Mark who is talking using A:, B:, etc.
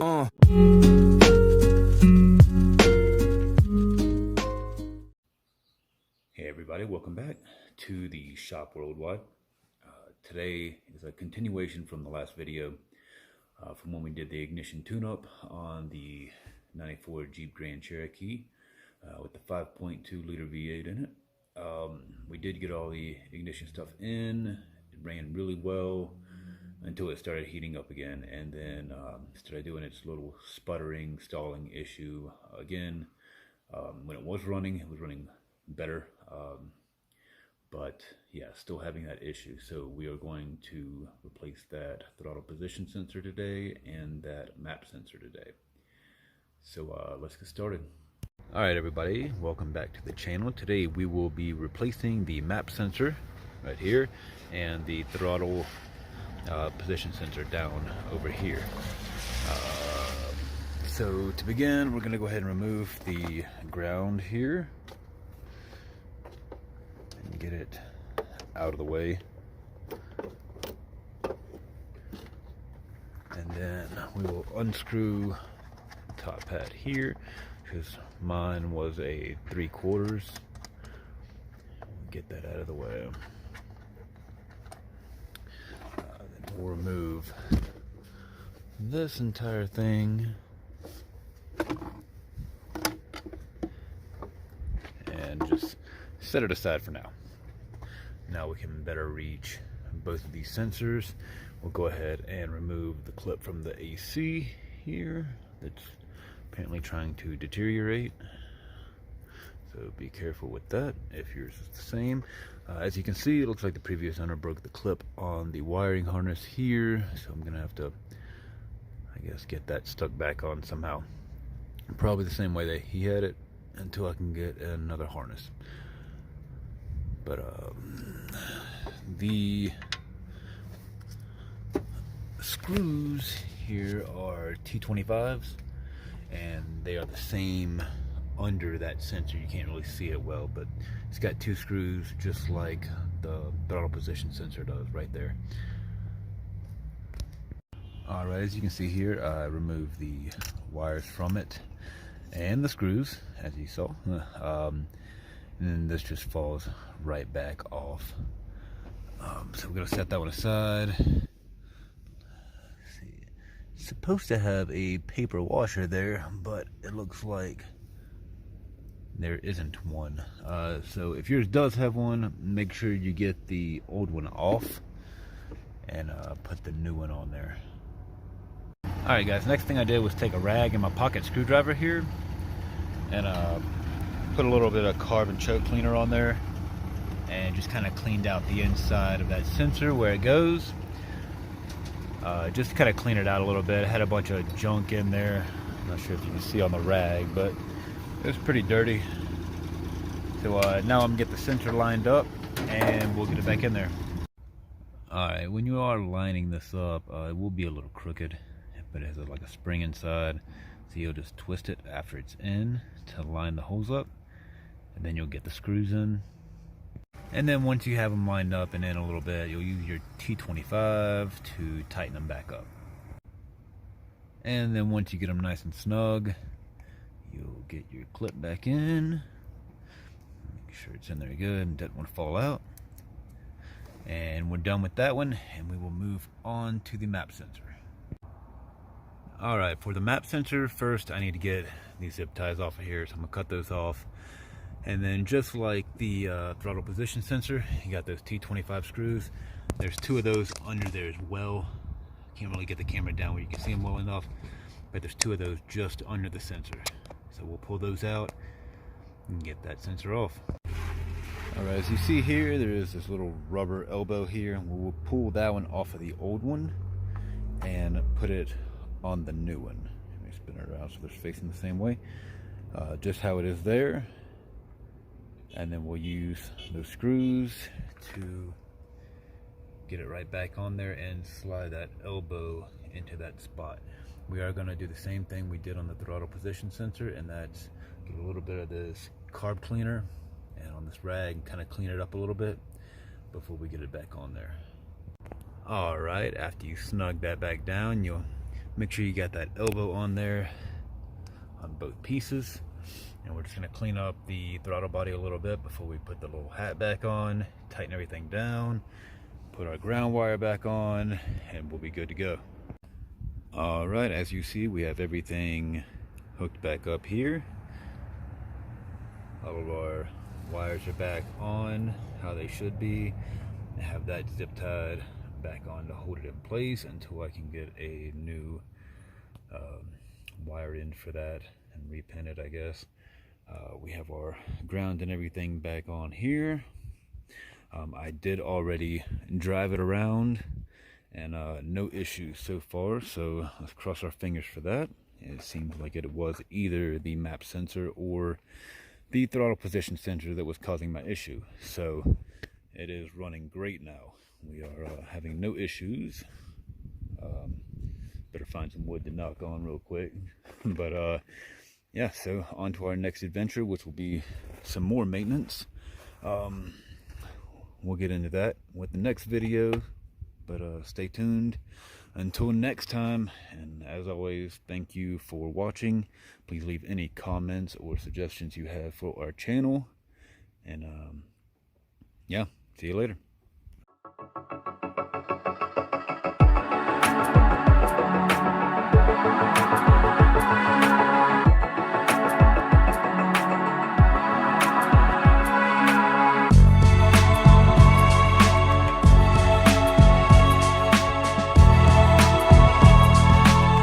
A: Hey everybody, welcome back to the Shop Worldwide. Today is a continuation from the last video from when we did the ignition tune-up on the 94 Jeep Grand Cherokee with the 5.2 liter V8 in it. We did get all the ignition stuff in. It ran really well until it started heating up again, and then started doing its little sputtering, stalling issue again. When it was running better, but yeah, still having that issue. So we are going to replace that throttle position sensor today and that map sensor today. So let's get started. All right, everybody, welcome back to the channel. Today we will be replacing the map sensor right here and the throttle position sensor down over here. So to begin, we're going to go ahead and remove the ground here and get it out of the way. And then we will unscrew the top pad here, because mine was a 3/4. Get that out of the way. Then we'll remove this entire thing and just set it aside for now. Now we can better reach both of these sensors. We'll go ahead and remove the clip from the AC here that's apparently trying to deteriorate. So be careful with that if yours is the same. As you can see, it looks like the previous owner broke the clip on the wiring harness here. So I'm gonna have to, I guess, get that stuck back on somehow. Probably the same way that he had it until I can get another harness. But the screws here are T25s, and they are the same under that sensor. You can't really see it well, but it's got 2 screws just like the throttle position sensor does right there. Alright, as you can see here, I removed the wires from it and the screws, as you saw. And then this just falls right back off. So we're gonna set that one aside. Let's see. It's supposed to have a paper washer there, but it looks like there isn't one. So if yours does have one, make sure you get the old one off and put the new one on there. Alright guys, next thing I did was take a rag and my pocket screwdriver here and put a little bit of carbon choke cleaner on there and just kind of cleaned out the inside of that sensor where it goes. Just kind of clean it out a little bit. It had a bunch of junk in there. I'm not sure if you can see on the rag, but it was pretty dirty. So now I'm gonna get the sensor lined up and we'll get it back in there. Alright, when you are lining this up, it will be a little crooked, but it has like a spring inside. So you'll just twist it after it's in to line the holes up, and then you'll get the screws in. And then once you have them lined up and in a little bit, you'll use your T25 to tighten them back up. And then once you get them nice and snug, you'll get your clip back in. Make sure it's in there good and doesn't want to fall out. And we're done with that one, and we will move on to the map sensor. Alright, for the map sensor, first I need to get these zip ties off of here, so I'm going to cut those off. And then just like the throttle position sensor, you got those T25 screws. There's 2 of those under there as well. Can't really get the camera down where you can see them well enough, but there's 2 of those just under the sensor. So we'll pull those out and get that sensor off. Alright, as you see here, there is this little rubber elbow here. We'll pull that one off of the old one and put it on the new one. Let me spin it around so they're facing the same way. Just how it is there. And then we'll use those screws to get it right back on there and slide that elbow into that spot. We are going to do the same thing we did on the throttle position sensor, and that's get a little bit of this carb cleaner and on this rag, kind of clean it up a little bit before we get it back on there. Alright, after you snug that back down, you'll Make sure you got that elbow on there on both pieces. And we're just going to clean up the throttle body a little bit before we put the little hat back on, tighten everything down, put our ground wire back on, and we'll be good to go. All right, as you see, we have everything hooked back up here. All of our wires are back on how they should be. I have that zip tied back on to hold it in place until I can get a new wire in for that and repin it, I guess. We have our ground and everything back on here. I did already drive it around and no issues so far, so let's cross our fingers for that. It seems like it was either the map sensor or the throttle position sensor that was causing my issue. So it is running great now. We are having no issues. Better find some wood to knock on real quick. But yeah, so on to our next adventure, which will be some more maintenance. We'll get into that with the next video, but stay tuned until next time. And as always, thank you for watching. Please leave any comments or suggestions you have for our channel, and yeah, see you later.